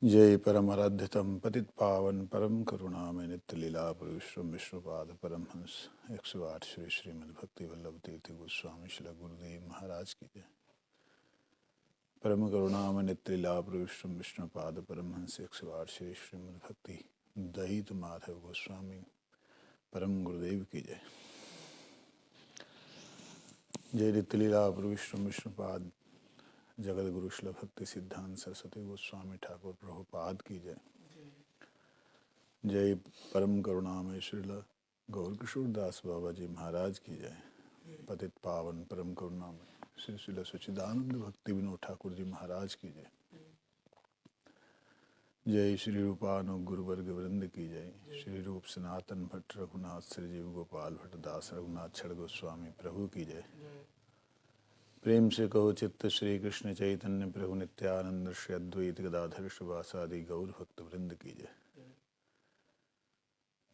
जय परमाराध्यतम पतित पावन परम करुणा में नित्य लीला पुरुषम विष्णुपाद परमहंस 108 श्री श्रीमद् भक्ति वल्लभ तीर्थ गोस्वामी श्री गुरुदेव महाराज की जय। परम करुणा में नित्य लीला पुरुषम विष्णुपाद परमहंस 108 श्री श्रीमद् भक्ति दहित माधव गोस्वामी परम गुरुदेव की जय। जय नित्य लीला पुरुषम विष्णुपाद जगत गुरु श्री भक्ति सिद्धांत सरस्वती गोस्वामी ठाकुर प्रभुपाद की जय। जय परम करुणामय श्रील गौर किशोर दास बाबा जी महाराज की जय। पतित पावन परम करुणामय श्री श्रील सच्चिदानंद भक्ति विनोद ठाकुर जी महाराज की जय। जय श्री रूपानुग गुरुवर्ग वृंद की जय। श्री रूप सनातन भट्ट रघुनाथ श्री जीव गोपाल भट्ट दास रघुनाथ छड़ गोस्वामी प्रभु की जय। प्रेम से कहो चित्त श्री कृष्ण चैतन्य प्रभु नित्यानंद श्री अद्वैत गदाधर शिवासादि गौर भक्त वृंद की जय।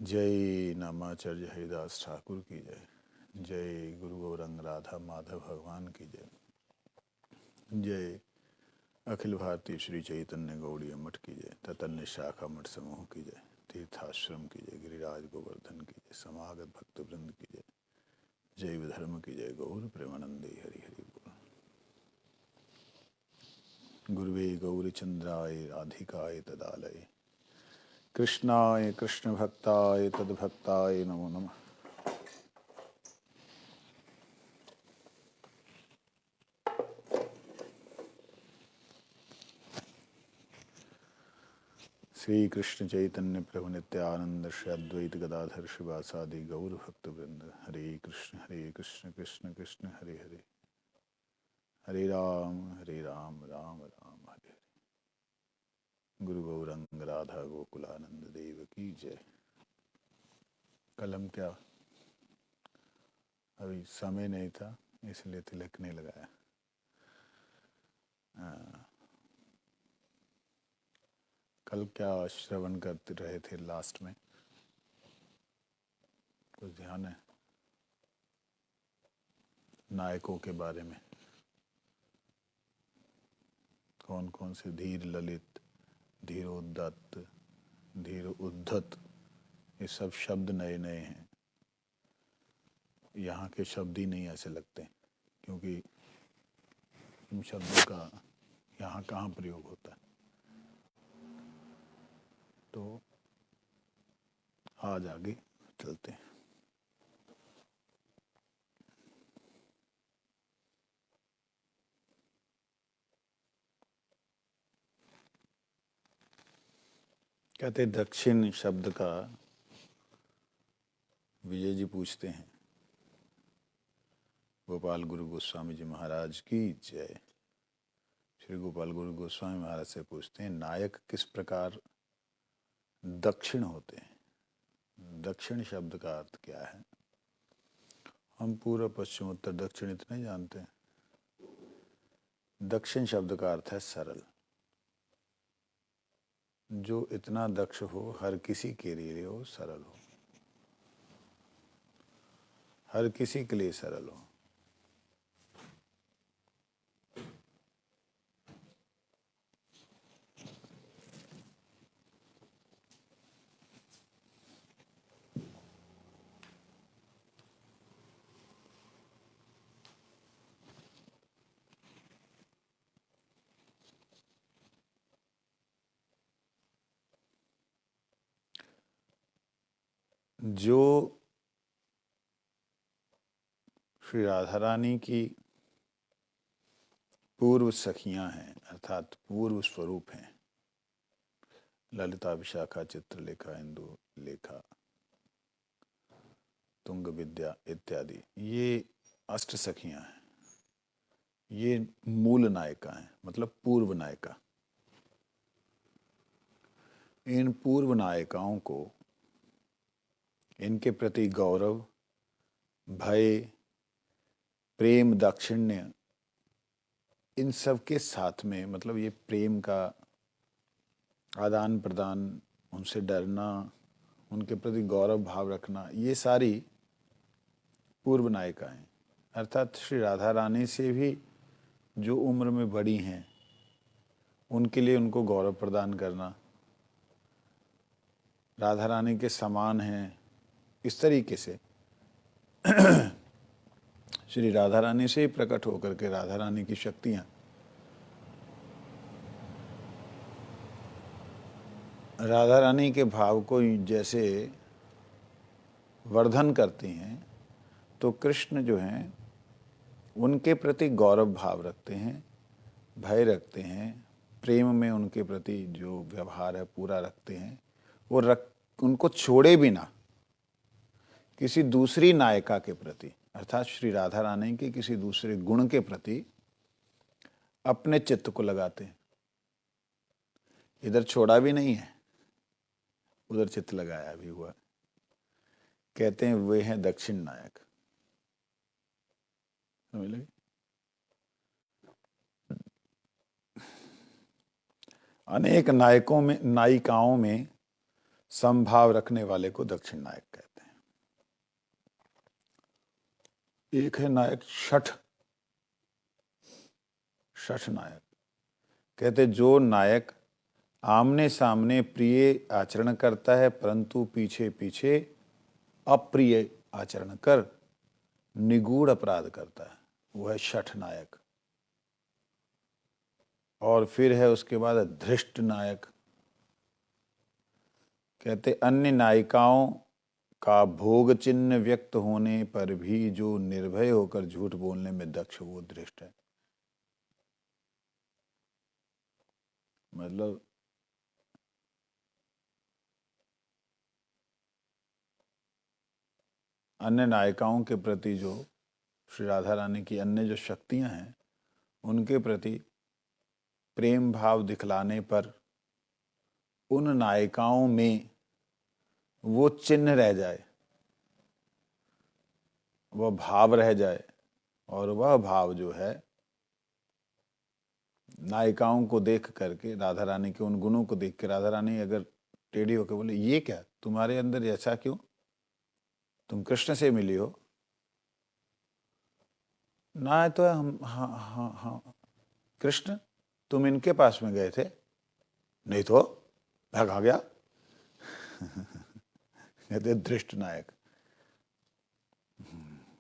जय नामाचार्य हरिदास ठाकुर की जय। जय गुरु गौरंग राधा माधव भगवान की जय। जय अखिल भारतीय श्री चैतन्य गौड़ीय मठ की जय। ततन्य शाखा मठ समूह की जय। तीर्थाश्रम की जय। गिरिराज गोवर्धन की जय। समागत भक्त वृंद की जय। जय धर्म की जय। गौर प्रेमानंदे हरि हरि बोल। गुरुवे गौरचंद्राय राधिकाय तदालय कृष्णाय कृष्ण भक्ताय तद्भक्ताय नमो नमः। श्री कृष्ण चैतन्य प्रभु नित्यानंद श्री अद्वैत गदाधर शिवासादि गौर भक्त वृंद। हरे कृष्ण कृष्ण कृष्ण हरे हरे। हरे राम राम राम हरे हरे। गुरु गौरंग राधा गोकुलानंद देव की जय। कलम क्या अभी समय नहीं था इसलिए तिलक नहीं लगाया। कल क्या श्रवण करते रहे थे लास्ट में, कुछ ध्यान है? नायकों के बारे में कौन कौन से धीर ललित, धीरोदात्त, धीर उद्धत, ये सब शब्द नए नए हैं। यहाँ के शब्द ही नहीं ऐसे लगते क्योंकि इन शब्दों का यहाँ कहाँ प्रयोग होता है। तो आज आगे चलते हैं। कहते दक्षिण शब्द का विजय जी पूछते हैं। गोपाल गुरु गोस्वामी जी महाराज की जय। श्री गोपाल गुरु गोस्वामी महाराज से पूछते हैं नायक किस प्रकार दक्षिण होते हैं। दक्षिण शब्द का अर्थ क्या है? हम पूर्व पश्चिम उत्तर दक्षिण इतने जानते हैं। दक्षिण शब्द का अर्थ है सरल। जो इतना दक्ष हो, हर किसी के लिए हो, सरल हो, हर किसी के लिए सरल हो। जो श्री राधा रानी की पूर्व सखियां हैं अर्थात पूर्व स्वरूप हैं, ललिता, विशाखा, चित्रलेखा, इंदु लेखा, तुंग विद्या इत्यादि, ये अष्ट सखियां हैं। ये मूल नायिका हैं, मतलब पूर्व नायिका। इन पूर्व नायिकाओं को इनके प्रति गौरव, भय, प्रेम, दाक्षिण्य, इन सब के साथ में, मतलब ये प्रेम का आदान प्रदान, उनसे डरना, उनके प्रति गौरव भाव रखना, ये सारी पूर्व नायिकाएं। अर्थात श्री राधा रानी से भी जो उम्र में बड़ी हैं उनके लिए उनको गौरव प्रदान करना, राधा रानी के समान हैं, इस तरीके से श्री राधा रानी से ही प्रकट होकर के राधा रानी की शक्तियां राधा रानी के भाव को जैसे वर्धन करती हैं, तो कृष्ण जो हैं उनके प्रति गौरव भाव रखते हैं, भय रखते हैं, प्रेम में उनके प्रति जो व्यवहार है पूरा रखते हैं। वो उनको छोड़े भी ना किसी दूसरी नायिका के प्रति, अर्थात श्री राधा रानी के किसी दूसरे गुण के प्रति अपने चित्त को लगाते हैं। इधर छोड़ा भी नहीं है, उधर चित्त लगाया भी हुआ। कहते हैं वे हैं दक्षिण नायक। समझ लगे? अनेक नायिकाओं में समभाव रखने वाले को दक्षिण नायक कहते हैं। एक है नायक छठ नायक। कहते जो नायक आमने सामने प्रिय आचरण करता है, परंतु पीछे पीछे अप्रिय आचरण कर निगूढ़ अपराध करता है, वो है छठ नायक। और फिर है उसके बाद धृष्ट नायक। कहते अन्य नायिकाओं का भोग चिन्ह व्यक्त होने पर भी जो निर्भय होकर झूठ बोलने में दक्ष, वो धृष्ट है। मतलब अन्य नायिकाओं के प्रति जो श्री राधा रानी की अन्य जो शक्तियां हैं, उनके प्रति प्रेम भाव दिखलाने पर उन नायिकाओं में वो चिन्ह रह जाए, वह भाव रह जाए, और वह भाव जो है नायिकाओं को देख करके, राधा रानी के उन गुणों को देख के राधा रानी अगर टेढ़ी होकर बोले ये क्या, तुम्हारे अंदर ऐसा क्यों, तुम कृष्ण से मिली हो ना, तो हम हाँ हाँ हाँ कृष्ण तुम इनके पास में गए थे, नहीं तो भागा गया। कहते धृष्ट नायक।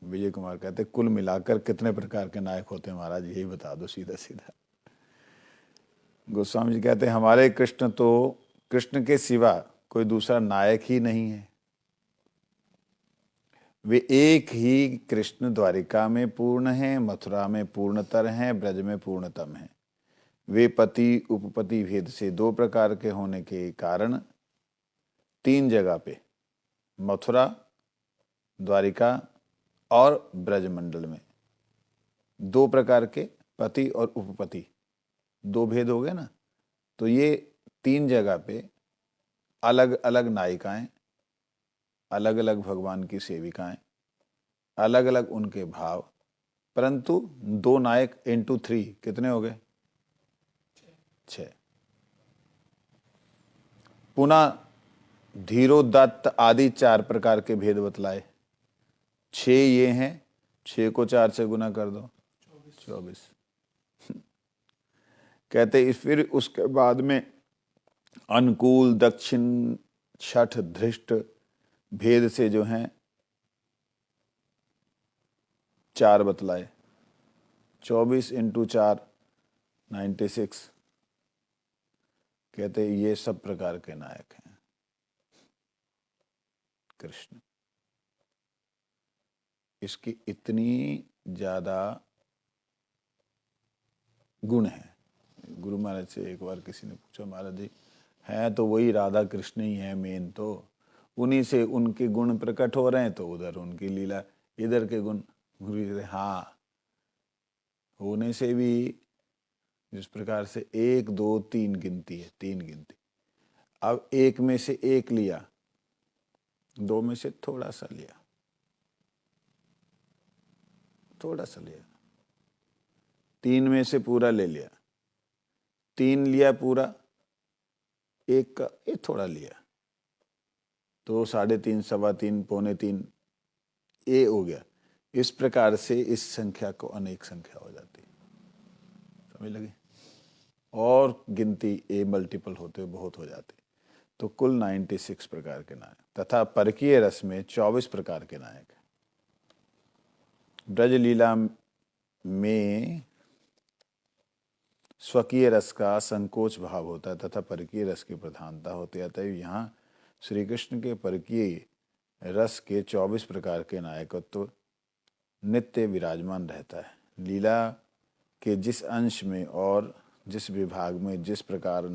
विजय कुमार कहते कुल मिलाकर कितने प्रकार के नायक होते हैं महाराज, यही बता दो सीधा सीधा। गोस्वामी जी कहते हैं हमारे कृष्ण तो, कृष्ण के सिवा कोई दूसरा नायक ही नहीं है। वे एक ही कृष्ण द्वारिका में पूर्ण हैं, मथुरा में पूर्णतर हैं, ब्रज में पूर्णतम हैं। वे पति उपपति भेद से दो प्रकार के होने के कारण तीन जगह पे, मथुरा, द्वारिका और ब्रजमंडल में दो प्रकार के पति और उपपति, दो भेद हो गए ना। तो ये तीन जगह पे अलग अलग नायिकाएं, अलग अलग भगवान की सेविकाएं, अलग अलग उनके भाव, परंतु दो नायक इंटू 3 कितने हो गए? 6। पुनः धीरोदात्त आदि 4 प्रकार के भेद बतलाए। 6 ये हैं, 6 को 4 से गुना कर दो 24। कहते फिर उसके बाद में अनुकूल, दक्षिण, छठ, धृष्ट भेद से जो हैं 4 बतलाए। 24 इंटू 4 96। कहते ये सब प्रकार के नायक हैं कृष्ण। इसकी इतनी ज्यादा गुण है। गुरु महाराज से एक बार किसी ने पूछा, महाराज जी है तो वही राधा कृष्ण ही है मेन, तो उन्हीं से उनके गुण प्रकट हो रहे हैं, तो उधर उनकी लीला, इधर के गुण। गुरु जी हाँ, होने से भी जिस प्रकार से 1 2 3 गिनती है, 3 गिनती। अब 1 में से 1 लिया, 2 में से थोड़ा सा लिया, थोड़ा सा लिया, 3 में से पूरा ले लिया, 3 लिया पूरा, 1 का ये थोड़ा लिया, तो 3.5, 3.25, पौने 3 ये हो गया। इस प्रकार से इस संख्या को अनेक संख्या हो जाती है। समझ लगे? और गिनती ए मल्टीपल होते हुए बहुत हो जाती। तो कुल 96 प्रकार के नायक, तथा परकीय रस में 24 प्रकार के नायक हैं। ब्रज लीला में स्वकीय रस का संकोच भाव होता है तथा परकीय रस की प्रधानता होती है। अतः यहाँ श्री कृष्ण के परकीय रस के 24 प्रकार के नायकत्व नित्य विराजमान रहता है। लीला के जिस अंश में और जिस विभाग में जिस प्रकार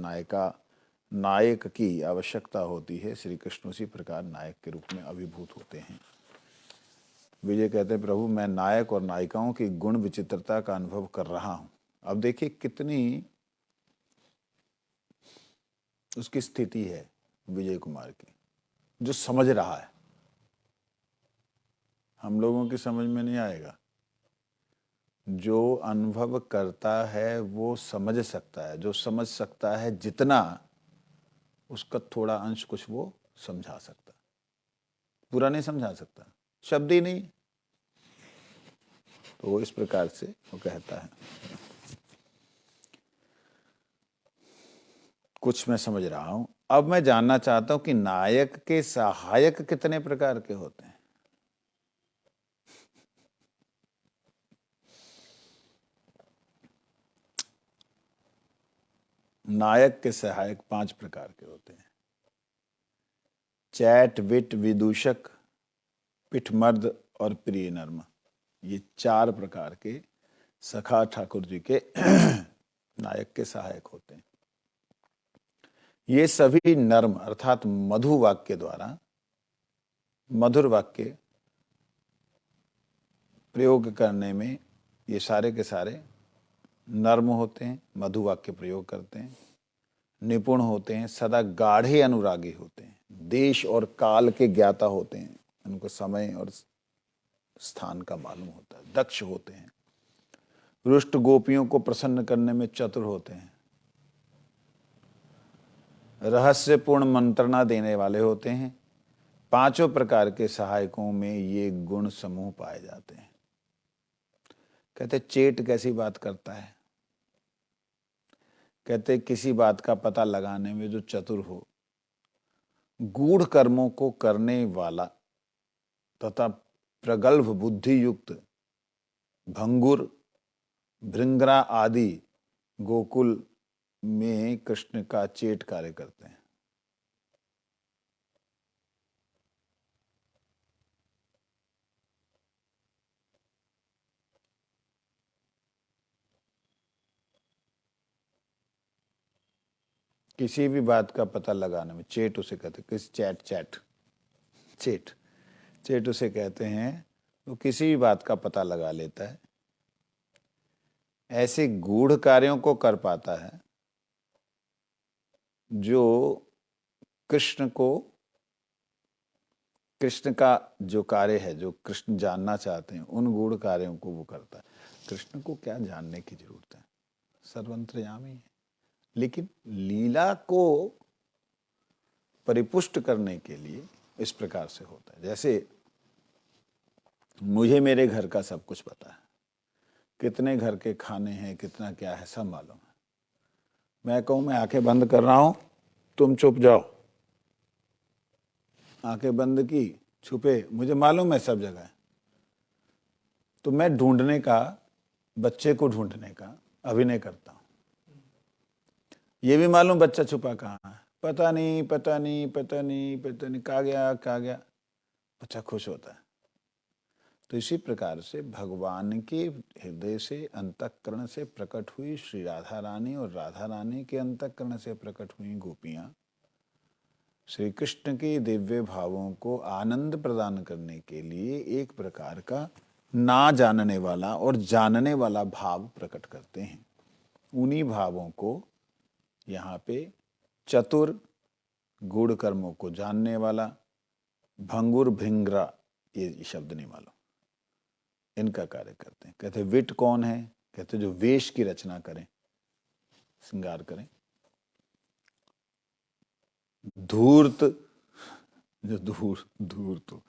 नायक की आवश्यकता होती है, श्री कृष्ण उसी प्रकार नायक के रूप में अभिभूत होते हैं। विजय कहते हैं, प्रभु मैं नायक और नायिकाओं की गुण विचित्रता का अनुभव कर रहा हूं। अब देखिए कितनी उसकी स्थिति है विजय कुमार की, जो समझ रहा है। हम लोगों की समझ में नहीं आएगा, जो अनुभव करता है वो समझ सकता है। जो समझ सकता है जितना, उसका थोड़ा अंश कुछ वो समझा सकता, पूरा नहीं समझा सकता, शब्द ही नहीं। तो वो इस प्रकार से वो कहता है, कुछ मैं समझ रहा हूं। अब मैं जानना चाहता हूं कि नायक के सहायक कितने प्रकार के होते हैं। नायक के सहायक 5 प्रकार के होते हैं। चैट, विट, विदूषक, पिठमर्द और प्रिय नर्म। ये 4 प्रकार के सखा ठाकुर जी के नायक के सहायक होते हैं। ये सभी नर्म अर्थात मधु वाक्य द्वारा, मधुर वाक्य प्रयोग करने में ये सारे के सारे नर्म होते हैं, मधु वाक्य प्रयोग करते हैं, निपुण होते हैं, सदा गाढ़े अनुरागी होते हैं, देश और काल के ज्ञाता होते हैं, उनको समय और स्थान का मालूम होता है, दक्ष होते हैं, रुष्ट गोपियों को प्रसन्न करने में चतुर होते हैं, रहस्यपूर्ण मंत्रणा देने वाले होते हैं। 5 प्रकार के सहायकों में ये गुण समूह पाए जाते हैं। कहते चेट कैसी बात करता है, कहते किसी बात का पता लगाने में जो चतुर हो, गूढ़ कर्मों को करने वाला तथा प्रगल्भ बुद्धि युक्त भंगुर, भृंगरा आदि गोकुल में कृष्ण का चेट कार्य करते हैं। किसी भी बात का पता लगाने में चेट उसे कहते हैं। किस चेट उसे कहते हैं। वो किसी भी बात का पता लगा लेता है, ऐसे गूढ़ कार्यों को कर पाता है जो कृष्ण का जो कार्य है, जो कृष्ण जानना चाहते हैं, उन गूढ़ कार्यों को वो करता है। कृष्ण को क्या जानने की जरूरत है, सर्वंतर्यामी है। लेकिन लीला को परिपुष्ट करने के लिए इस प्रकार से होता है। जैसे मुझे मेरे घर का सब कुछ पता है, कितने घर के खाने हैं, कितना क्या है, सब मालूम है। मैं कहूं मैं आंखें बंद कर रहा हूं, तुम चुप जाओ, आंखें बंद की, छुपे, मुझे मालूम है सब जगह है। तो मैं ढूंढने का, बच्चे को ढूंढने का अभिनय करता हूं। ये भी मालूम बच्चा छुपा कहाँ है, पता नहीं पता नहीं पता नहीं पता नहीं, कहाँ गया, बच्चा खुश होता है। तो इसी प्रकार से भगवान के हृदय से, अंतःकरण से प्रकट हुई श्री राधा रानी और राधा रानी के अंतःकरण से प्रकट हुई गोपियां श्री कृष्ण के दिव्य भावों को आनंद प्रदान करने के लिए एक प्रकार का ना जानने वाला और जानने वाला भाव प्रकट करते हैं। उन्हीं भावों को यहाँ पे चतुर, गूढ़ कर्मों को जानने वाला, भंगुर, भिंगरा, ये शब्द नहीं मालूम, इनका कार्य करते हैं। कहते विट कौन है, कहते जो वेश की रचना करें, श्रृंगार करें। धूर्त, जो धूर्त हो,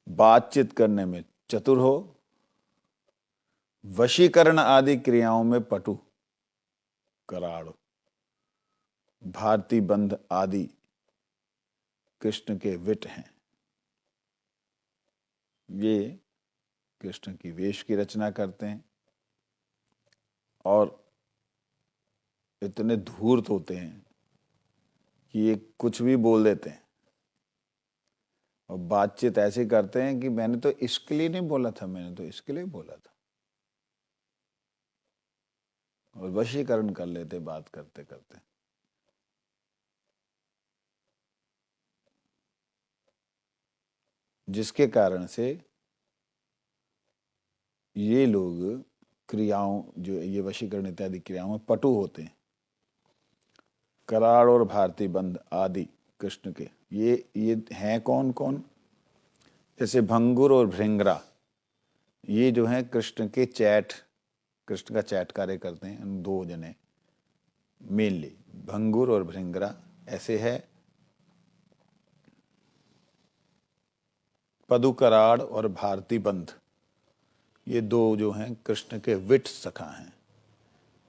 बातचीत करने में चतुर हो, वशीकरण आदि क्रियाओं में पटु, कराड़, भारती बंध आदि कृष्ण के विट हैं। ये कृष्ण की वेश की रचना करते हैं और इतने धूर्त होते हैं कि ये कुछ भी बोल देते हैं और बातचीत ऐसे करते हैं कि मैंने तो इसके लिए नहीं बोला था, मैंने तो इसके लिए बोला था, और वशीकरण कर लेते बात करते करते। जिसके कारण से ये लोग क्रियाओं, जो ये वशीकरण इत्यादि क्रियाओं में पटु होते हैं। कराड़ और भारती बंध आदि कृष्ण के ये हैं कौन कौन? जैसे भंगुर और भृंगरा, ये जो हैं कृष्ण के चैट, कृष्ण का चैट कार्य करते हैं। इन दो जने मेनली भंगुर और भृंगरा ऐसे है। पदु कराड़ और भारती बंध, ये दो जो हैं कृष्ण के विट सखा हैं।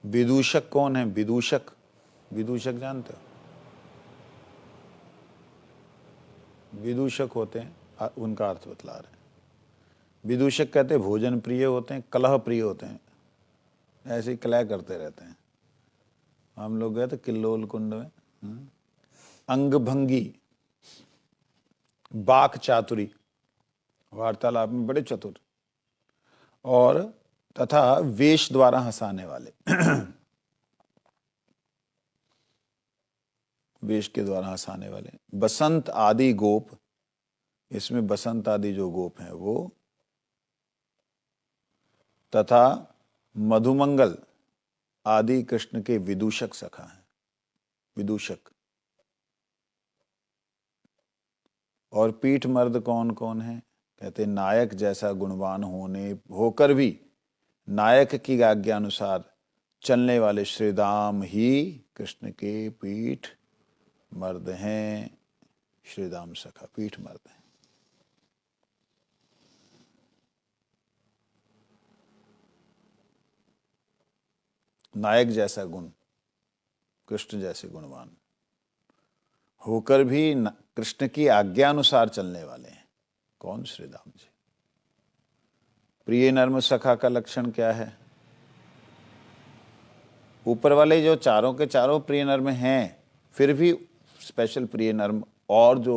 विदूषक कौन है? विदूषक, विदूषक जानते हो? विदूषक होते हैं, उनका अर्थ बतला रहे हैं। विदूषक कहते हैं भोजन प्रिय होते हैं, कलह प्रिय होते हैं, ऐसे ही कलह करते रहते हैं। हम लोग गए थे किल्लोल कुंड में। अंगभंगी, बाक चातुरी, वार्तालाप में बड़े चतुर, और तथा वेश द्वारा हंसाने वाले वेश के द्वारा हंसाने वाले। बसंत आदि गोप, इसमें बसंत आदि जो गोप हैं वो, तथा मधुमंगल आदि कृष्ण के विदूषक सखा हैं। विदूषक। और पीठ मर्द कौन कौन है? कहते नायक जैसा गुणवान होकर भी नायक की आज्ञा अनुसार चलने वाले श्री राम ही कृष्ण के पीठ मर्द हैं। श्री राम सखा पीठ मर्द हैं। नायक जैसा गुण, कृष्ण जैसे गुणवान होकर भी कृष्ण की आज्ञा अनुसार चलने वाले हैं। कौन? श्री राम जी। प्रिय नर्म सखा का लक्षण क्या है? ऊपर वाले जो चारों के चारों प्रिय नर्म हैं, फिर भी स्पेशल प्रिय नर्म और जो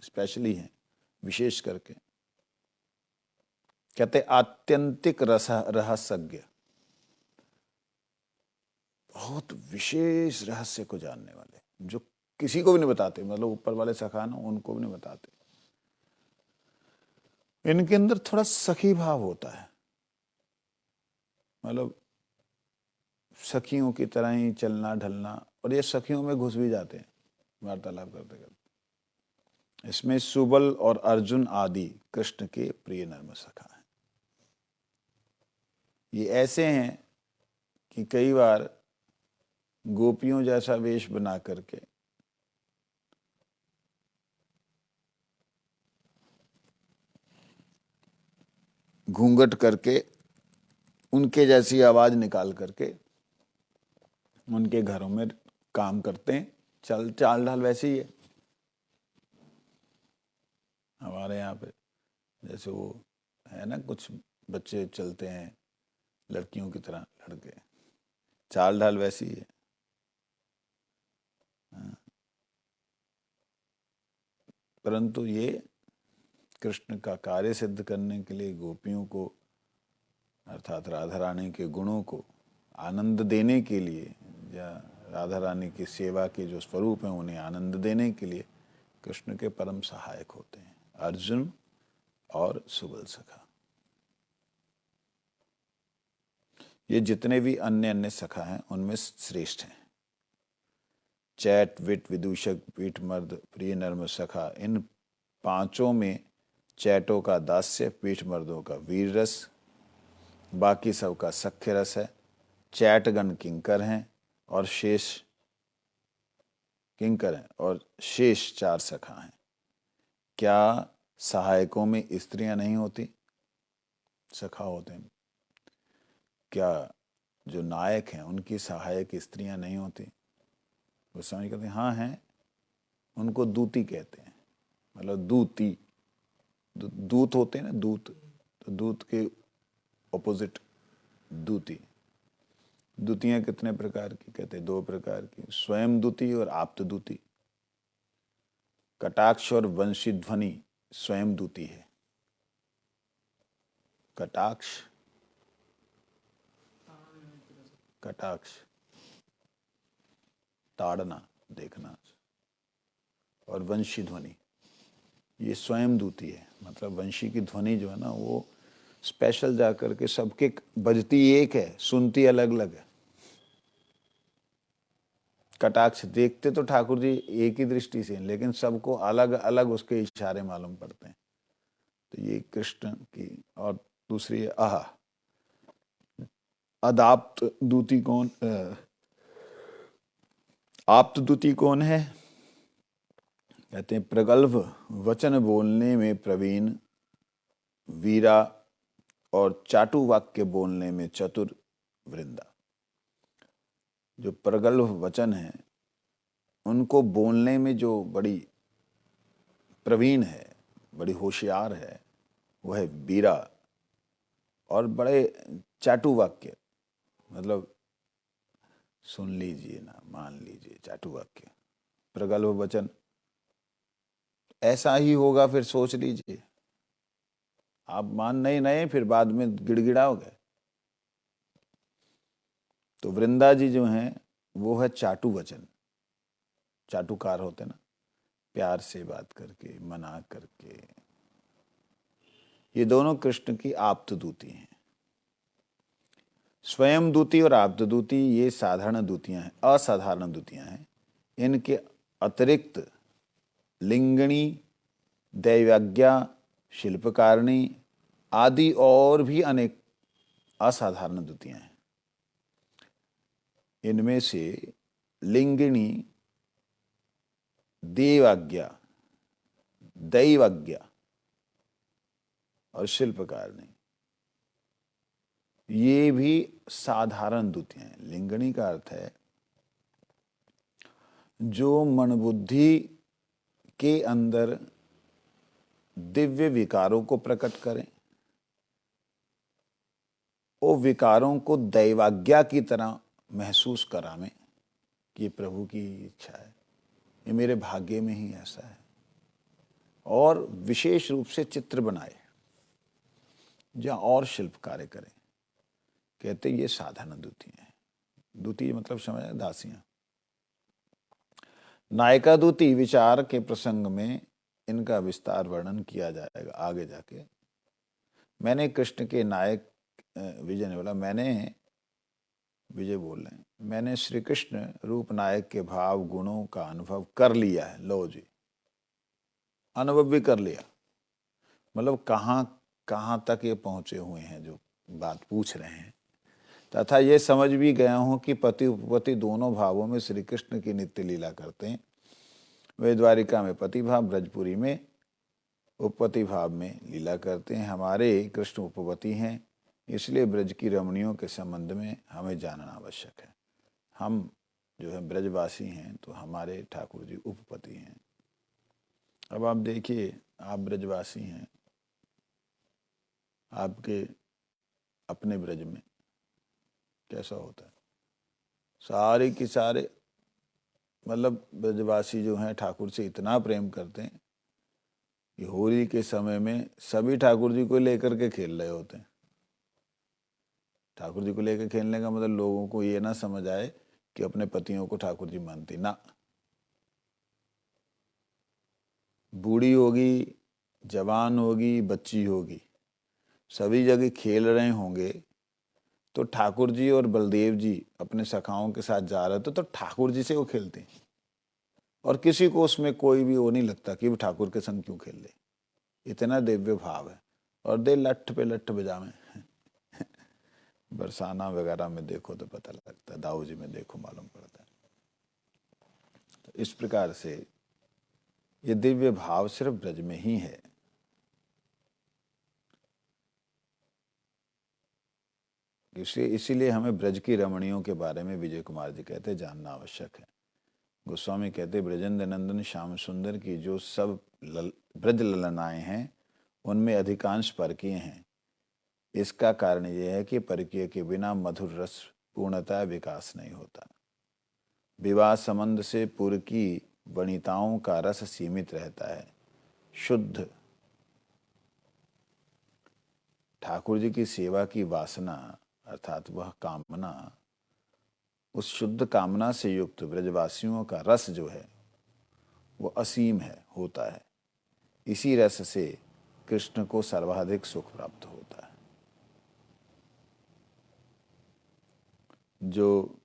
स्पेशली हैं विशेष करके, कहते आत्यंतिक रहस्यज्ञ, बहुत विशेष रहस्य को जानने वाले, जो किसी को भी नहीं बताते, मतलब ऊपर वाले सखा ना उनको भी नहीं बताते। इनके अंदर थोड़ा सखी भाव होता है, मतलब सखियों की तरह ही चलना ढलना, और ये सखियों में घुस भी जाते हैं वार्तालाप करते करते। इसमें सुबल और अर्जुन आदि कृष्ण के प्रिय नर्म सखा हैं। ये ऐसे हैं कि कई बार गोपियों जैसा वेश बना करके घूंघट करके उनके जैसी आवाज निकाल करके उनके घरों में काम करते हैं। चाल ढाल वैसी ही है। हमारे यहाँ पे जैसे वो है ना, कुछ बच्चे चलते हैं लड़कियों की तरह, लड़के, चाल ढाल वैसी ही है। परंतु ये कृष्ण का कार्य सिद्ध करने के लिए गोपियों को, अर्थात राधा रानी के गुणों को आनंद देने के लिए, या राधा रानी की सेवा के जो स्वरूप हैं उन्हें आनंद देने के लिए कृष्ण के परम सहायक होते हैं अर्जुन और सुबल सखा। ये जितने भी अन्य अन्य सखा हैं उनमें श्रेष्ठ हैं। चैट विट विदूषक पीठ मर्द प्रिय नर्म सखा, इन पांचों में चैटों का दास्य, पीठ मर्दों का वीर रस, बाकी सब का सख्य रस है। चैटगण किंकर हैं और शेष किंकर हैं और शेष चार सखा हैं। क्या सहायकों में स्त्रियां नहीं होती? सखा होते हैं। क्या जो नायक हैं उनकी सहायक स्त्रियां नहीं होती? गोस्वामी कहते हैं हाँ हैं, उनको दूती कहते हैं। मतलब दूती, दूत होते हैं ना, दूत, तो दूत के ऑपोजिट दूती। दूतियां कितने प्रकार की? कहते हैं दो प्रकार की, स्वयं दूती और आप्त दूती। कटाक्ष और वंशी ध्वनि स्वयं दूती है। कटाक्ष, कटाक्ष ताड़ना, देखना, और वंशी ध्वनि ये स्वयं दूती है। मतलब वंशी की ध्वनि जो है ना वो स्पेशल जा करके सबके बजती एक है, सुनती अलग अलग है। कटाक्ष देखते तो ठाकुर जी एक ही दृष्टि से, लेकिन सबको अलग अलग उसके इशारे मालूम पड़ते हैं। तो ये कृष्ण की। और दूसरी है आह, अदाप्त दूती कौन, आप्त दूती कौन है? कहते हैं प्रगल्भ वचन बोलने में प्रवीण, वीरा और चाटु वाक्य बोलने में चतुर वृंदा। जो प्रगल्भ वचन है उनको बोलने में जो बड़ी प्रवीण है, बड़ी होशियार है, वह है वीरा। और बड़े चाटु वाक्य, मतलब सुन लीजिए ना, मान लीजिए, चाटु वाक्य, प्रगल्भ वचन ऐसा ही होगा, फिर सोच लीजिए। आप मान नहीं नए, फिर बाद में गिड़गिड़ाओगे। तो वृंदा जी जो हैं वो है चाटु वचन। चाटुकार होते ना, प्यार से बात करके, मना करके। ये दोनों कृष्ण की आप्त दूती हैं। स्वयं दूती और आप्त दूती ये साधारण दूतियां हैं, असाधारण दूतियां हैं। इनके अतिरिक्त लिंगणी, दैवज्ञा, शिल्पकारिणी आदि और भी अनेक असाधारण दूतियां हैं। इनमें से लिंगिणी, देवाज्ञा, दैवाज्ञा और शिल्पकारिणी ये भी साधारण दूतियां हैं। लिंगणी का अर्थ है जो मन बुद्धि के अंदर दिव्य विकारों को प्रकट करें, वो विकारों को दैवाज्ञा की तरह महसूस करावें कि ये प्रभु की इच्छा है, ये मेरे भाग्य में ही ऐसा है। और विशेष रूप से चित्र बनाए या और शिल्प कार्य करें। कहते ये साधारण दूती हैं। दूती मतलब समझ, दासियां। नायिका दूती विचार के प्रसंग में इनका विस्तार वर्णन किया जाएगा आगे जाके। मैंने कृष्ण के नायक, विजय ने बोला, विजय बोल रहे हैं, मैंने श्री कृष्ण रूप नायक के भाव गुणों का अनुभव कर लिया है। लो जी, अनुभव भी कर लिया। मतलब कहाँ तक ये पहुंचे हुए हैं जो बात पूछ रहे हैं। तथा ये समझ भी गया हूं कि पति उपपति दोनों भावों में श्री कृष्ण की नित्य लीला करते हैं। वे द्वारिका में पति भाव, ब्रजपुरी में उपपति भाव में लीला करते हैं। हमारे कृष्ण उपपति हैं, इसलिए ब्रज की रमणियों के संबंध में हमें जानना आवश्यक है। हम जो है ब्रजवासी हैं, तो हमारे ठाकुर जी उपपति हैं। अब आप देखिए, आप ब्रजवासी हैं, आपके अपने ब्रज में कैसा होता है। सारे के सारे मतलब ब्रजवासी जो हैं ठाकुर से इतना प्रेम करते हैं कि होली के समय में सभी ठाकुर जी को लेकर के खेल रहे होते हैं। ठाकुर जी को लेकर खेलने का मतलब लोगों को ये ना समझ आए कि अपने पतियों को ठाकुर जी मानती ना। बूढ़ी होगी, जवान होगी, बच्ची होगी, सभी जगह खेल रहे होंगे। तो ठाकुर जी और बलदेव जी अपने सखाओं के साथ जा रहे थे तो ठाकुर जी से वो खेलते हैं, और किसी को उसमें कोई भी वो नहीं लगता कि वो ठाकुर के संग क्यों खेल ले। इतना दिव्य भाव है। और दे लठ पे लठ बजावे। बरसाना वगैरह में देखो तो पता लगता है, दाऊ जी में देखो मालूम पड़ता है। तो इस प्रकार से ये दिव्य भाव सिर्फ ब्रज में ही है। कि इसीलिए हमें ब्रज की रमणियों के बारे में विजय कुमार जी कहते जानना आवश्यक है। गोस्वामी कहते ब्रजेंद्र नंदन श्याम सुंदर की जो सब ब्रज ललनाएं हैं उनमें अधिकांश परकीय हैं। इसका कारण यह है कि परकीय के बिना मधुर रस पूर्णतः विकास नहीं होता। विवाह संबंध से पूर्व की वनिताओं का रस सीमित रहता है। शुद्ध ठाकुर जी की सेवा की वासना अर्थात वह कामना, उस शुद्ध कामना से युक्त ब्रजवासियों का रस जो है वो असीम है होता है। इसी रस से कृष्ण को सर्वाधिक सुख प्राप्त होता है। जो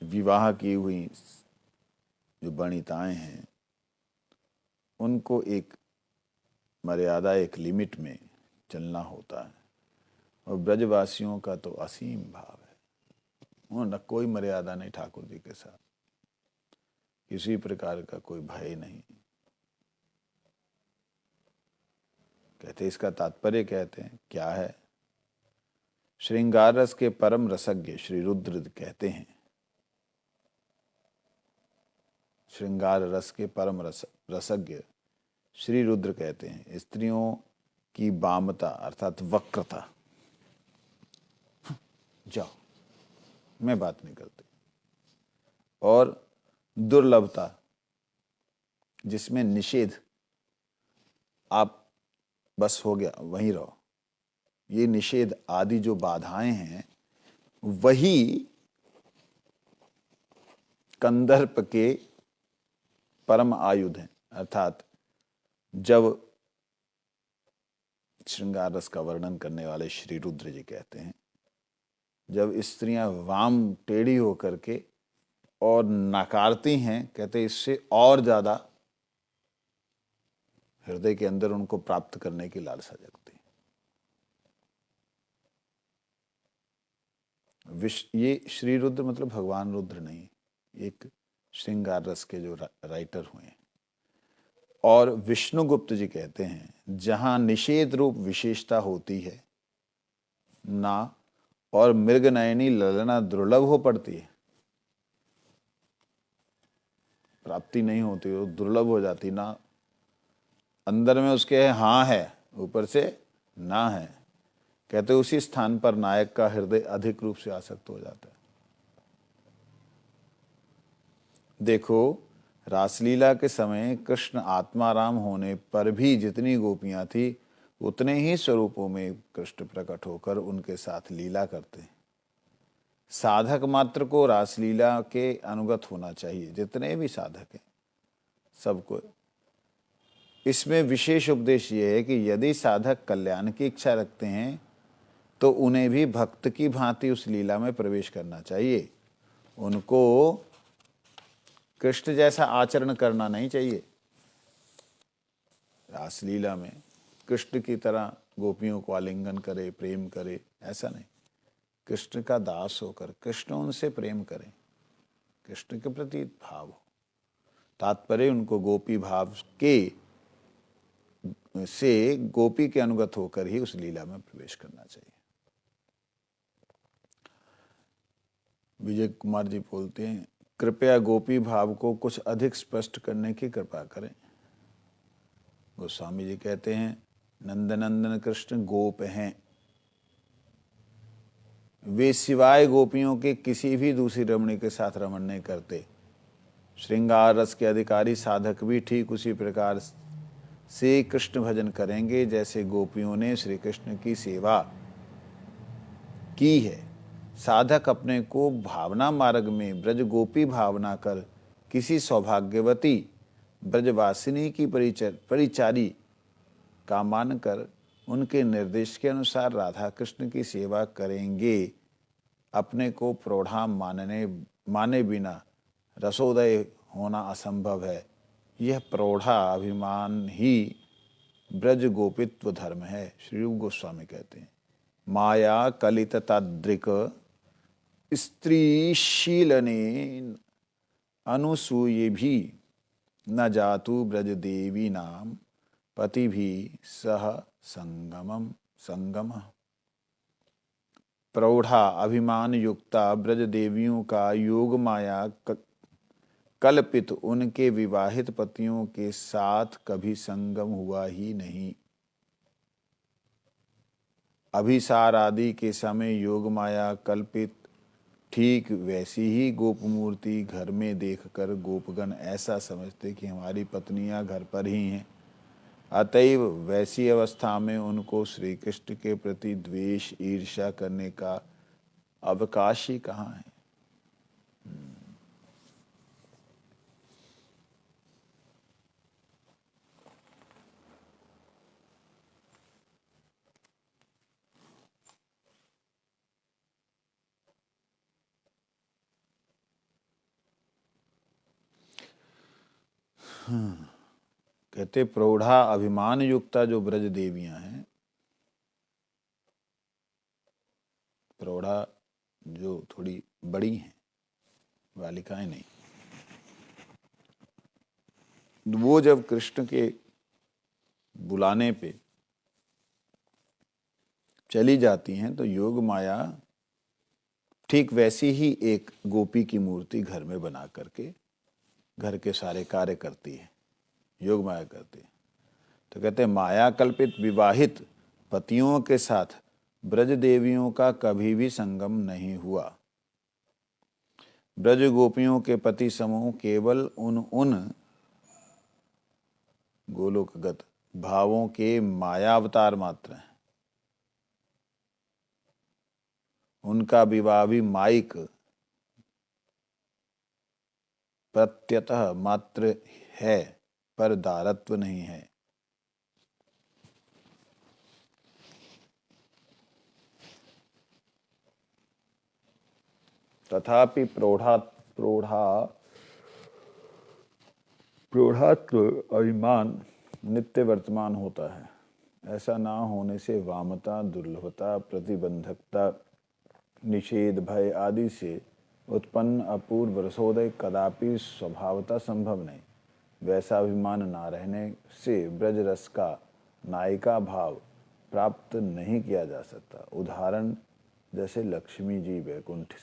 विवाह की हुई जो वनिताएं हैं उनको एक मर्यादा, एक लिमिट में चलना होता है, और ब्रजवासियों का तो असीम भाव है। उन्हें कोई मर्यादा नहीं ठाकुर जी के साथ, किसी प्रकार का कोई भय नहीं। कहते इसका तात्पर्य कहते हैं क्या है। श्रृंगार रस के परम रसज्ञ श्री रुद्र कहते हैं, श्रृंगार रस के परम रसज्ञ श्री रुद्र कहते हैं, स्त्रियों की वामता अर्थात वक्रता, जाओ मैं बात नहीं करती, और दुर्लभता जिसमें निषेध, आप बस हो गया वहीं रहो, ये निषेध आदि जो बाधाएं हैं वही कंदर्प के परम आयुध हैं। अर्थात जब श्रृंगार रस का वर्णन करने वाले श्री रुद्र जी कहते हैं, जब स्त्रियां वाम टेढ़ी होकर के और नकारती हैं, कहते इससे और ज्यादा हृदय के अंदर उनको प्राप्त करने की लालसा जगती है। ये श्री रुद्र मतलब भगवान रुद्र नहीं, एक श्रृंगार रस के जो राइटर हुए हैं। और विष्णुगुप्त जी कहते हैं जहां निषेध रूप विशेषता होती है ना, और मृगनयनी ललना दुर्लभ हो पड़ती है, प्राप्ति नहीं होती, वो दुर्लभ हो जाती ना, अंदर में उसके है हाँ है, ऊपर से ना है, कहते उसी स्थान पर नायक का हृदय अधिक रूप से आसक्त हो जाता है। देखो रासलीला के समय कृष्ण आत्माराम होने पर भी जितनी गोपियां थी उतने ही स्वरूपों में कृष्ण प्रकट होकर उनके साथ लीला करते हैं। साधक मात्र को रासलीला के अनुगत होना चाहिए, जितने भी साधक हैं सबको। इसमें विशेष उपदेश ये है कि यदि साधक कल्याण की इच्छा रखते हैं तो उन्हें भी भक्त की भांति उस लीला में प्रवेश करना चाहिए। उनको कृष्ण जैसा आचरण करना नहीं चाहिए। रासलीला में कृष्ण की तरह गोपियों को आलिंगन करे, प्रेम करे, ऐसा नहीं। कृष्ण का दास होकर कृष्ण उनसे प्रेम करें, कृष्ण के प्रति भाव हो। तात्पर्य उनको गोपी भाव के से गोपी के अनुगत होकर ही उस लीला में प्रवेश करना चाहिए। विजय कुमार जी बोलते हैं कृपया गोपी भाव को कुछ अधिक स्पष्ट करने की कृपा करें। गोस्वामी जी कहते हैं नंदनंदन कृष्ण गोप हैं, वे सिवाय गोपियों के किसी भी दूसरी रमणी के साथ रमण नहीं करते। श्रृंगार रस के अधिकारी साधक भी ठीक उसी प्रकार से कृष्ण भजन करेंगे जैसे गोपियों ने श्री कृष्ण की सेवा की है। साधक अपने को भावना मार्ग में ब्रज गोपी भावना कर किसी सौभाग्यवती ब्रजवासिनी की परिचारी का मानकर उनके निर्देश के अनुसार राधा कृष्ण की सेवा करेंगे। अपने को प्रौढ़ा माने बिना रसोदय होना असंभव है। यह प्रौढ़ा अभिमान ही ब्रज गोपित्व धर्म है। श्री रूप गोस्वामी कहते हैं माया कलित ताद्रिक स्त्रीशीलने अनुसूये भी न जातु ब्रज देवी नाम पति भी सह संगम। प्रौढ़ा अभिमान युक्ता ब्रज देवियों का योग माया कल्पित उनके विवाहित पतियों के साथ कभी संगम हुआ ही नहीं। अभिसार आदि के समय योग माया कल्पित ठीक वैसी ही गोप मूर्ति घर में देखकर गोपगण ऐसा समझते कि हमारी पत्नियां घर पर ही हैं। अतएव वैसी अवस्था में उनको श्री कृष्ण के प्रति द्वेष ईर्ष्या करने का अवकाश ही कहाँ है। कहते प्रौढ़ा अभिमान युक्ता जो ब्रज देवियां हैं, प्रौढ़ा जो थोड़ी बड़ी हैं, बालिकाएं नहीं, वो जब कृष्ण के बुलाने पे चली जाती हैं तो योग माया ठीक वैसी ही एक गोपी की मूर्ति घर में बना करके घर के सारे कार्य करती है, योग माया करती है। तो कहते हैं माया कल्पित विवाहित पतियों के साथ ब्रज देवियों का कभी भी संगम नहीं हुआ। ब्रज गोपियों के पति समूह केवल उन गोलोकगत भावों के माया अवतार मात्र हैं। उनका विवाह भी माइक प्रत्यतः मात्र है, पर दारत्व नहीं है। तथापि प्रौढ़ात्व अभिमान नित्य वर्तमान होता है। ऐसा ना होने से वामता, दुर्लभता, प्रतिबंधकता, निषेध, भय आदि से उत्पन्न अपूर्व रसोदय कदापि स्वभावतः संभव नहीं। वैसा अभिमान ना रहने से ब्रज रस का नायिका भाव प्राप्त नहीं किया जा सकता। उदाहरण जैसे लक्ष्मी जी वैकुंठ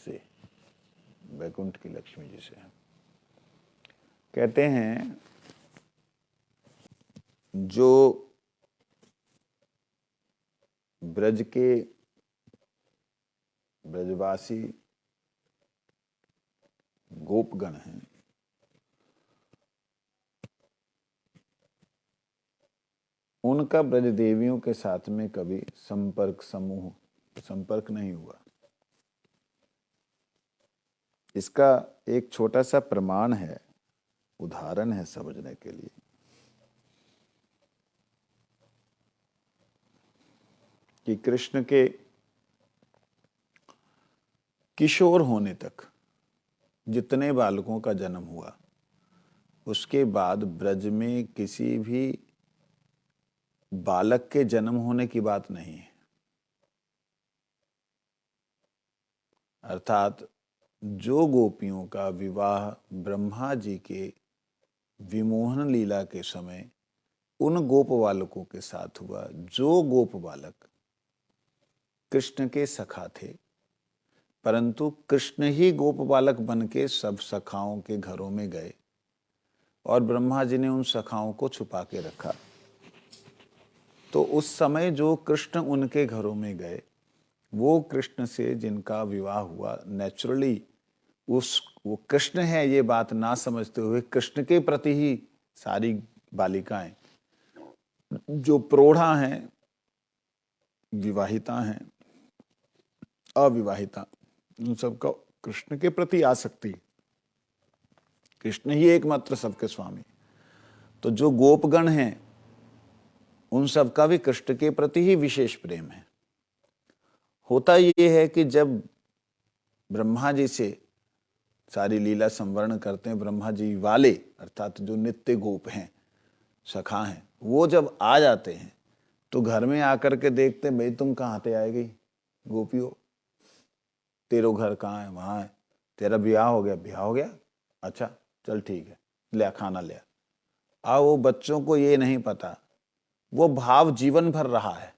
की लक्ष्मी जी से कहते हैं, जो ब्रज के ब्रजवासी गोपगण हैं, उनका ब्रज देवियों के साथ में कभी संपर्क नहीं हुआ। इसका एक छोटा सा प्रमाण है, उदाहरण है समझने के लिए। कि कृष्ण के किशोर होने तक जितने बालकों का जन्म हुआ, उसके बाद ब्रज में किसी भी बालक के जन्म होने की बात नहीं है। अर्थात जो गोपियों का विवाह ब्रह्मा जी के विमोहन लीला के समय उन गोप बालकों के साथ हुआ, जो गोप बालक कृष्ण के सखा थे, परंतु कृष्ण ही गोप बालक बन के सब सखाओं के घरों में गए और ब्रह्मा जी ने उन सखाओं को छुपा के रखा। तो उस समय जो कृष्ण उनके घरों में गए, वो कृष्ण से जिनका विवाह हुआ, नेचुरली वो कृष्ण है ये बात ना समझते हुए कृष्ण के प्रति ही सारी बालिकाएं जो प्रौढ़ा हैं, विवाहिता हैं, अविवाहिता, उन सबका कृष्ण के प्रति आसक्ति, कृष्ण ही एकमात्र सबके स्वामी। तो जो गोपगण हैं उन सबका भी कृष्ण के प्रति ही विशेष प्रेम है। होता ये है कि जब ब्रह्मा जी से सारी लीला संवरण करते हैं, ब्रह्मा जी वाले अर्थात जो नित्य गोप हैं, सखा हैं, वो जब आ जाते हैं तो घर में आकर के देखते हैं, भाई तुम कहाँ से आए गई गोपियों, तेरो घर कहाँ है? वहाँ है। तेरा ब्याह हो गया? अच्छा चल ठीक है, ले खाना ले आ। वो बच्चों को ये नहीं पता, वो भाव जीवन भर रहा है,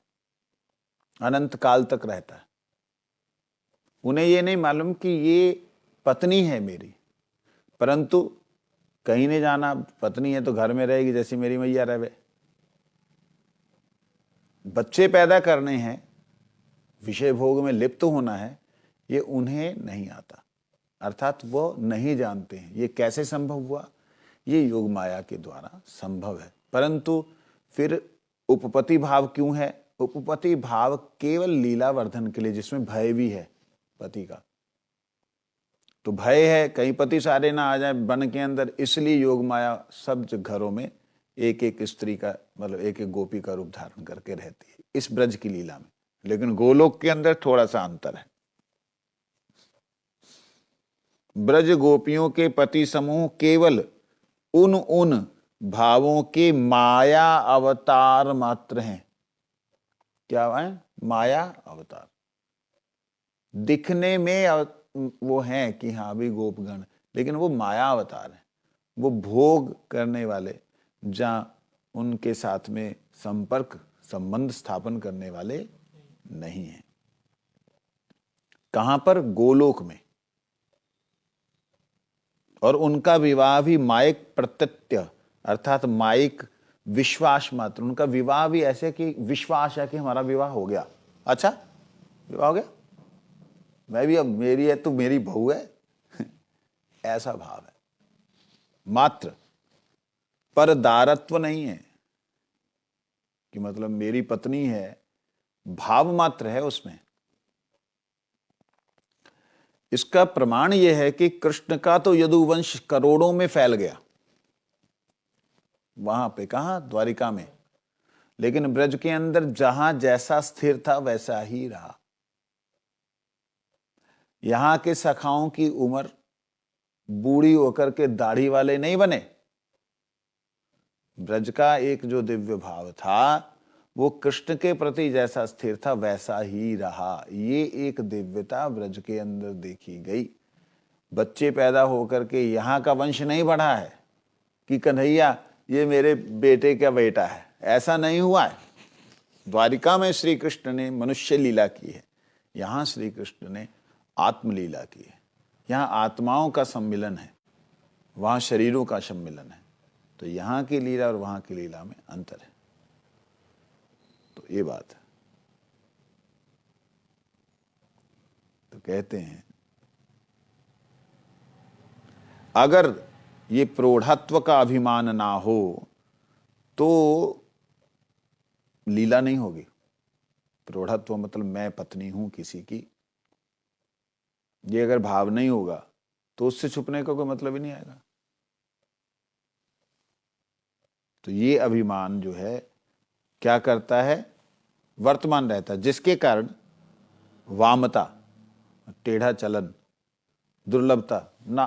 अनंत काल तक रहता है। उन्हें ये नहीं मालूम कि ये पत्नी है मेरी, परंतु कहीं नहीं जाना, पत्नी है तो घर में रहेगी, जैसी मेरी मैया रहे। बच्चे पैदा करने हैं, विषय भोग में लिप्त होना है, ये उन्हें नहीं आता, अर्थात वो नहीं जानते हैं। ये कैसे संभव हुआ? ये योग माया के द्वारा संभव है। परंतु फिर उपपत्ति भाव क्यों है? उपपत्ति भाव केवल लीला वर्धन के लिए, जिसमें भय भी है पति का। तो भय है कहीं पति सारे ना आ जाए वन के अंदर, इसलिए योग माया सब घरों में एक एक स्त्री का, मतलब एक एक गोपी का रूप धारण करके रहती है इस ब्रज की लीला में। लेकिन गोलोक के अंदर थोड़ा सा अंतर है। ब्रज गोपियों के पति समूह केवल उन भावों के माया अवतार मात्र हैं। क्या है? माया अवतार। दिखने में वो हैं कि हाँ भी गोपगण, लेकिन वो माया अवतार है। वो भोग करने वाले, जहां उनके साथ में संपर्क संबंध स्थापन करने वाले नहीं हैं। कहां पर? गोलोक में। और उनका विवाह भी माइक प्रत्यत्य, अर्थात माइक विश्वास मात्र। उनका विवाह भी ऐसे कि विश्वास है कि हमारा विवाह हो गया। अच्छा, विवाह हो गया, मैं भी, अब मेरी है तो मेरी बहू है ऐसा भाव है मात्र। पर दारत्व नहीं है कि मतलब मेरी पत्नी है, भाव मात्र है उसमें। इसका प्रमाण यह है कि कृष्ण का तो यदुवंश करोड़ों में फैल गया, वहां पे, कहा? द्वारिका में। लेकिन ब्रज के अंदर जहां जैसा स्थिर था वैसा ही रहा। यहां के सखाओं की उम्र बूढ़ी होकर के दाढ़ी वाले नहीं बने। ब्रज का एक जो दिव्य भाव था वो कृष्ण के प्रति जैसा स्थिर था वैसा ही रहा। ये एक दिव्यता ब्रज के अंदर देखी गई। बच्चे पैदा होकर के यहाँ का वंश नहीं बढ़ा है कि कन्हैया ये मेरे बेटे का बेटा है, ऐसा नहीं हुआ है। द्वारिका में श्री कृष्ण ने मनुष्य लीला की है, यहाँ श्री कृष्ण ने आत्मलीला की है। यहाँ आत्माओं का सम्मिलन है, वहाँ शरीरों का सम्मिलन है। तो यहाँ की लीला और वहाँ की लीला में अंतर है। तो ये बात है। तो कहते हैं अगर ये प्रौढ़त्व का अभिमान ना हो तो लीला नहीं होगी। प्रौढ़त्व मतलब मैं पत्नी हूं किसी की, ये अगर भाव नहीं होगा तो उससे छुपने का कोई मतलब ही नहीं आएगा। तो ये अभिमान जो है क्या करता है? वर्तमान रहता है, जिसके कारण वामता, टेढ़ा चलन, दुर्लभता, ना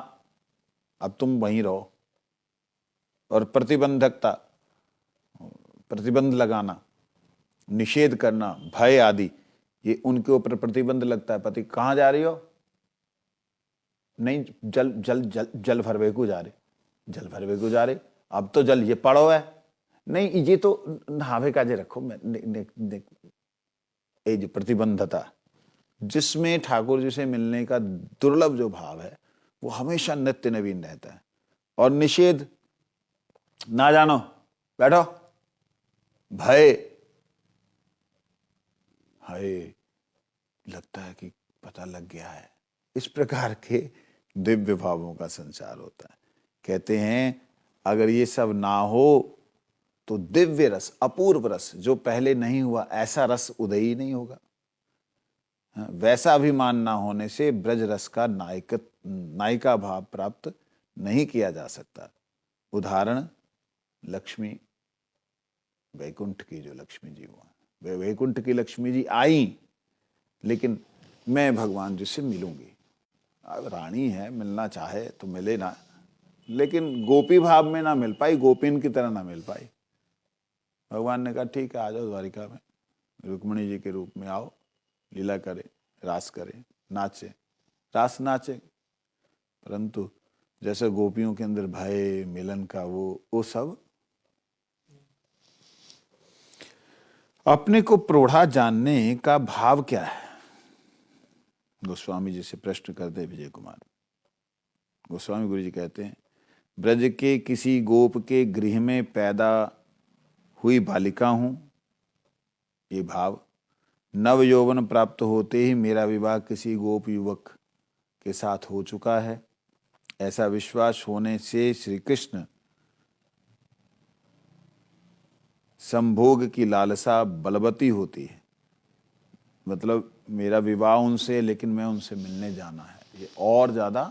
अब तुम वहीं रहो, और प्रतिबंधकता, प्रतिबंध लगाना, निषेध करना, भय आदि, ये उनके ऊपर प्रतिबंध लगता है। पति कहाँ जा रही हो? नहीं, जल जल जल जल भरवे को जा रहे, जल भरवे को जा रहे, अब तो जल ये पड़ो है, नहीं ये तो नहावे काजे रखो। ये जो प्रतिबंधता, जिसमें ठाकुर जी से मिलने का दुर्लभ जो भाव है वो हमेशा नित्य नवीन रहता है। और निषेध, ना जानो, बैठो, भय, हाय लगता है कि पता लग गया है। इस प्रकार के दिव्य भावों का संचार होता है। कहते हैं अगर ये सब ना हो तो दिव्य रस, अपूर्व रस जो पहले नहीं हुआ, ऐसा रस उदय ही नहीं होगा। वैसा अभिमान ना होने से ब्रज रस का नायिका भाव प्राप्त नहीं किया जा सकता। उदाहरण लक्ष्मी, वैकुंठ की जो लक्ष्मी जी हुआ, वैकुंठ की लक्ष्मी जी आई, लेकिन मैं भगवान जी से मिलूंगी। अब रानी है, मिलना चाहे तो मिले ना, लेकिन गोपी भाव में ना मिल पाई, गोपीन की तरह ना मिल पाई। भगवान ने कहा ठीक है, आ जाओ द्वारिका में, रुक्मिणी जी के रूप में आओ, लीला करे, रास करे, नाचे, रास नाचे। परंतु जैसे गोपियों के अंदर भय मिलन का वो सब, अपने को प्रौढ़ा जानने का भाव क्या है? गोस्वामी जी से प्रश्न करते विजय कुमार। गोस्वामी गुरु जी कहते हैं, ब्रज के किसी गोप के गृह में पैदा हुई बालिका हूं, ये भाव। नव यौवन प्राप्त होते ही मेरा विवाह किसी गोप युवक के साथ हो चुका है, ऐसा विश्वास होने से श्री कृष्ण संभोग की लालसा बलवती होती है। मतलब मेरा विवाह उनसे, लेकिन मैं उनसे मिलने जाना है, ये और ज्यादा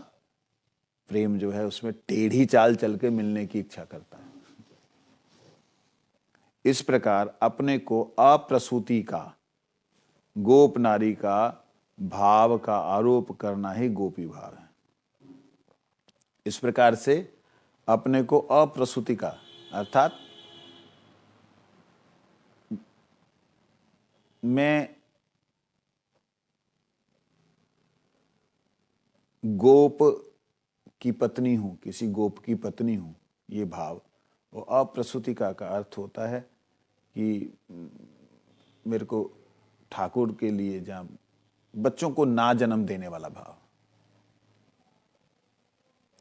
प्रेम जो है उसमें टेढ़ी चाल चल के मिलने की इच्छा करता है। इस प्रकार अपने को अप्रसूति का, गोप नारी का भाव का आरोप करना ही गोपी भाव है। इस प्रकार से अपने को अप्रसूति का अर्थात मैं गोप की पत्नी हूं, किसी गोप की पत्नी हूं, ये भाव। और अप्रसूतिका का अर्थ होता है कि मेरे को ठाकुर के लिए, जहां बच्चों को ना जन्म देने वाला भाव।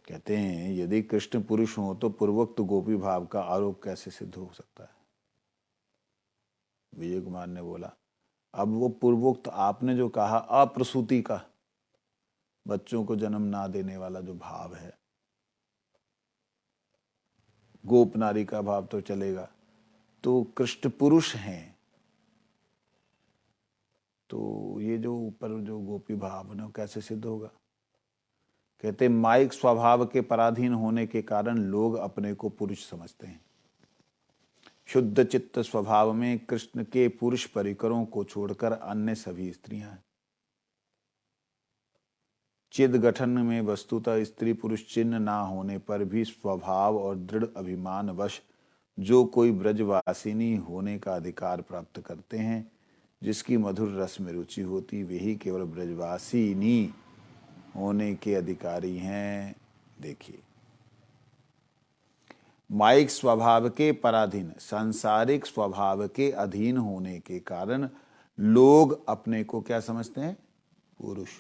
कहते हैं यदि कृष्ण पुरुष हो तो पूर्वोक्त गोपी भाव का आरोप कैसे सिद्ध हो सकता है। विजय कुमार ने बोला, अब वो पूर्वोक्त आपने जो कहा अप्रसूति का, बच्चों को जन्म ना देने वाला जो भाव है, गोप नारी का भाव तो चलेगा, तो कृष्ण पुरुष हैं, तो ये जो ऊपर जो गोपी भाव है कैसे सिद्ध होगा। कहते माइक स्वभाव के पराधीन होने के कारण लोग अपने को पुरुष समझते हैं। शुद्ध चित्त स्वभाव में कृष्ण के पुरुष परिकरों को छोड़कर अन्य सभी स्त्रियां हैं। चिद गठन में वस्तुतः स्त्री पुरुष चिन्ह ना होने पर भी स्वभाव और दृढ़ अभिमान वश जो कोई ब्रजवासिनी होने का अधिकार प्राप्त करते हैं, जिसकी मधुर रस में रुचि होती, वही केवल ब्रजवासिनी होने के अधिकारी हैं। देखिए, माइक स्वभाव के पराधीन, सांसारिक स्वभाव के अधीन होने के कारण लोग अपने को क्या समझते हैं, पुरुष।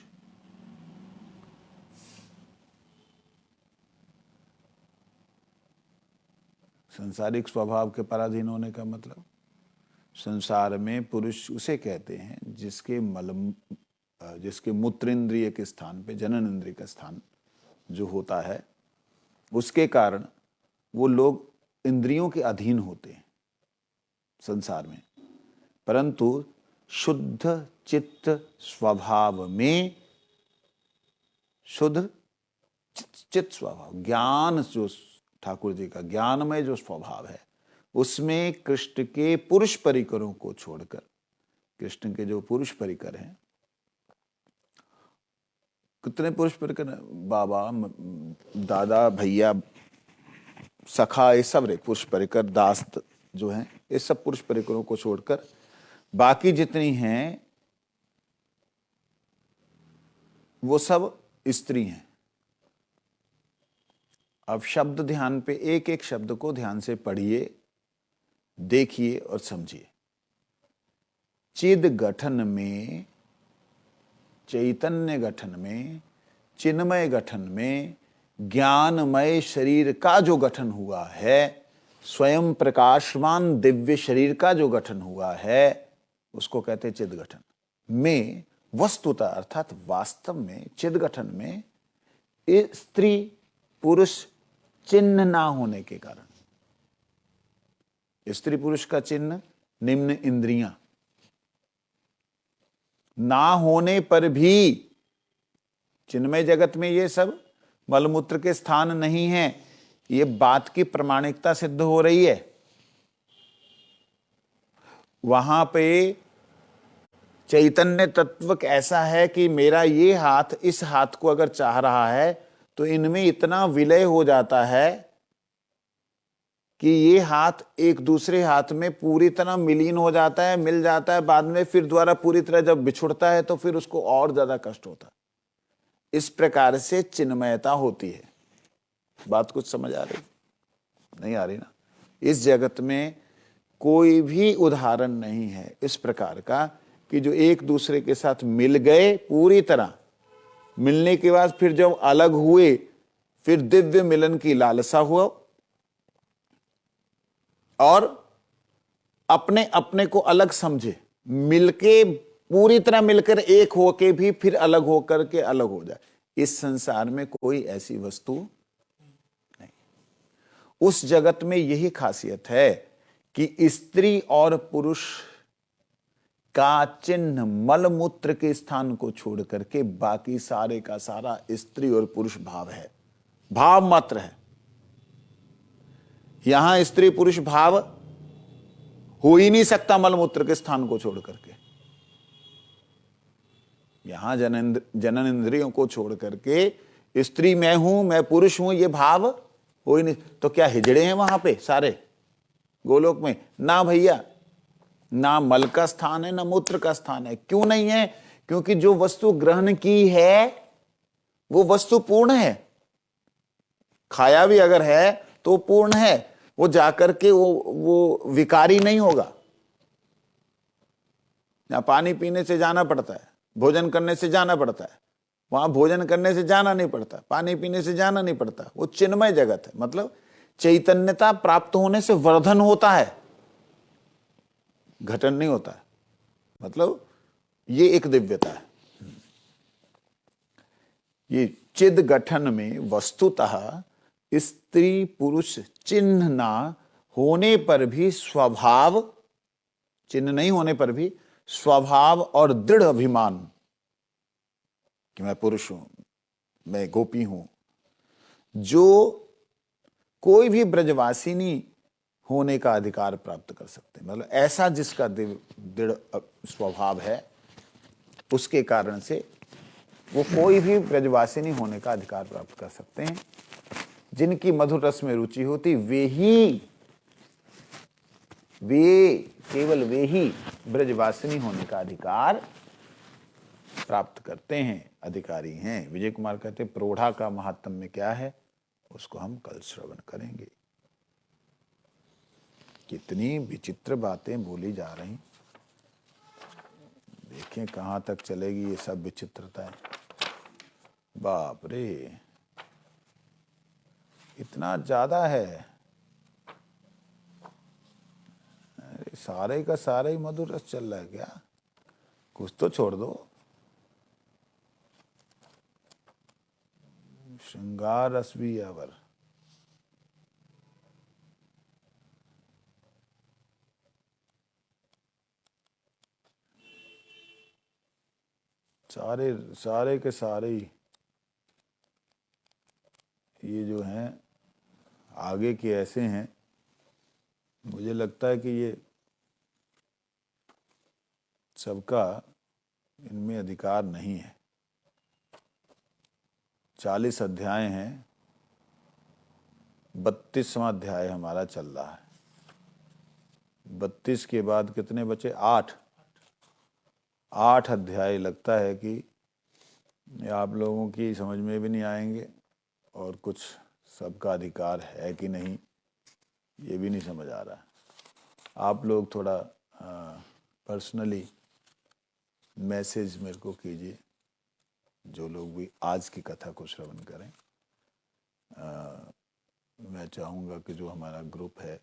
संसारिक स्वभाव के पराधीन होने का मतलब, संसार में पुरुष उसे कहते हैं जिसके मूत्र इंद्रिय के स्थान पे जनन इंद्रिय का स्थान जो होता है, उसके कारण वो लोग इंद्रियों के अधीन होते हैं संसार में। परंतु शुद्ध चित्त स्वभाव में, शुद्ध चित्त स्वभाव, ज्ञान जो ठाकुर जी का ज्ञानमय जो स्वभाव है, उसमें कृष्ण के पुरुष परिकरों को छोड़कर, कृष्ण के जो पुरुष परिकर हैं, कितने पुरुष परिकर हैं, बाबा, दादा, भैया, सखा, ये सब रे पुरुष परिकर, दास जो हैं, ये सब पुरुष परिकरों को छोड़कर बाकी जितनी हैं वो सब स्त्री हैं। अब शब्द ध्यान पे, एक एक शब्द को ध्यान से पढ़िए, देखिए और समझिए। चिद गठन में, चैतन्य गठन में, चिन्मय गठन में, ज्ञानमय शरीर का जो गठन हुआ है, स्वयं प्रकाशमान दिव्य शरीर का जो गठन हुआ है, उसको कहते हैं चिद गठन में। वस्तुतः अर्थात वास्तव में चिद गठन में स्त्री पुरुष चिन्ह ना होने के कारण, स्त्री पुरुष का चिन्ह निम्न इंद्रियां ना होने पर भी, चिन्मय जगत में ये सब मलमूत्र के स्थान नहीं है, ये बात की प्रामाणिकता सिद्ध हो रही है। वहां पे चैतन्य तत्व ऐसा है कि मेरा ये हाथ इस हाथ को अगर चाह रहा है तो इनमें इतना विलय हो जाता है कि ये हाथ एक दूसरे हाथ में पूरी तरह मिलीन हो जाता है, मिल जाता है, बाद में फिर दोबारा पूरी तरह जब बिछुड़ता है तो फिर उसको और ज्यादा कष्ट होता है। इस प्रकार से चिन्मयता होती है। बात कुछ समझ आ रही? नहीं आ रही ना? इस जगत में कोई भी उदाहरण नहीं है इस प्रकार का कि जो एक दूसरे के साथ मिल गए पूरी तरह, मिलने के बाद फिर जब अलग हुए, फिर दिव्य मिलन की लालसा हुआ और अपने अपने को अलग समझे, मिलके पूरी तरह मिलकर एक होके भी फिर अलग होकर के अलग हो जाए। इस संसार में कोई ऐसी वस्तु नहीं। उस जगत में यही खासियत है कि स्त्री और पुरुष का चिन्ह मलमूत्र के स्थान को छोड़ करके बाकी सारे का सारा स्त्री और पुरुष भाव है, भाव मात्र है। यहां स्त्री पुरुष भाव हो ही नहीं सकता मलमूत्र के स्थान को छोड़ करके। यहां जनन इंद्रियों को छोड़ करके स्त्री मैं हूं, मैं पुरुष हूं, ये भाव हो ही नहीं। तो क्या हिजड़े हैं वहां पे सारे गोलोक में? ना भैया, ना मल का स्थान है ना मूत्र का स्थान है। क्यों नहीं है? क्योंकि जो वस्तु ग्रहण की है वो वस्तु पूर्ण है। खाया भी अगर है तो पूर्ण है, वो जाकर के वो विकारी नहीं होगा। या पानी पीने से जाना पड़ता है, भोजन करने से जाना पड़ता है, वहां भोजन करने से जाना नहीं पड़ता, पानी पीने से जाना नहीं पड़ता। वो चिन्मय जगत है, मतलब चैतन्यता प्राप्त होने से वर्धन होता है, घटन नहीं होता है। मतलब ये एक दिव्यता है। ये चिद गठन में वस्तुतः स्त्री पुरुष चिन्ह ना होने पर भी स्वभाव, चिन्ह नहीं होने पर भी स्वभाव और दृढ़ अभिमान कि मैं पुरुष हूं, मैं गोपी हूं, जो कोई भी ब्रजवासिनी होने का अधिकार प्राप्त कर सकते हैं। मतलब ऐसा जिसका दृढ़ स्वभाव है, उसके कारण से वो कोई भी ब्रजवासिनी होने का अधिकार प्राप्त कर सकते हैं। जिनकी मधुर रस में रुचि होती केवल वे ही ब्रजवासिनी होने का अधिकार प्राप्त करते हैं, अधिकारी हैं। विजय कुमार कहते हैं प्रोढ़ा का महात्म्य क्या है, उसको हम कल श्रवण करेंगे। कितनी विचित्र बातें बोली जा रही, देखें कहां तक चलेगी ये सब विचित्रताएं। बाप रे, इतना ज्यादा है। अरे सारे का सारा ही मधुर रस चल रहा है क्या? कुछ तो छोड़ दो। श्रृंगार रस भी अवर। सारे के सारे ही ये जो हैं आगे के ऐसे हैं, मुझे लगता है कि ये सबका इनमें अधिकार नहीं है। 40 अध्याय हैं, 32वां अध्याय हमारा चल रहा है। 32 के बाद कितने बचे? 8 अध्याय लगता है कि आप लोगों की समझ में भी नहीं आएंगे, और कुछ सबका अधिकार है कि नहीं ये भी नहीं समझ आ रहा। आप लोग थोड़ा पर्सनली मैसेज मेरे को कीजिए, जो लोग भी आज की कथा को श्रवण करें। मैं चाहूँगा कि जो हमारा ग्रुप है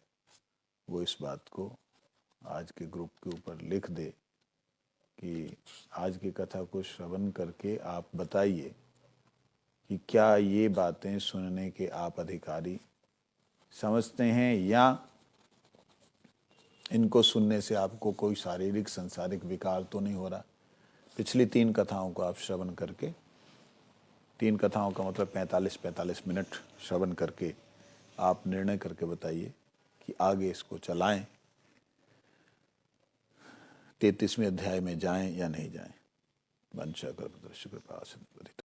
वो इस बात को आज के ग्रुप के ऊपर लिख दे कि आज की कथा को श्रवण करके आप बताइए कि क्या ये बातें सुनने के आप अधिकारी समझते हैं, या इनको सुनने से आपको कोई शारीरिक सांसारिक विकार तो नहीं हो रहा। पिछली 3 कथाओं को आप श्रवण करके, 3 कथाओं का मतलब 45 मिनट श्रवण करके आप निर्णय करके बताइए कि आगे इसको चलाएं, 33वें अध्याय में जाएं या नहीं जाएं। वंशा कल्पतरुश्च कृपा सिंधु।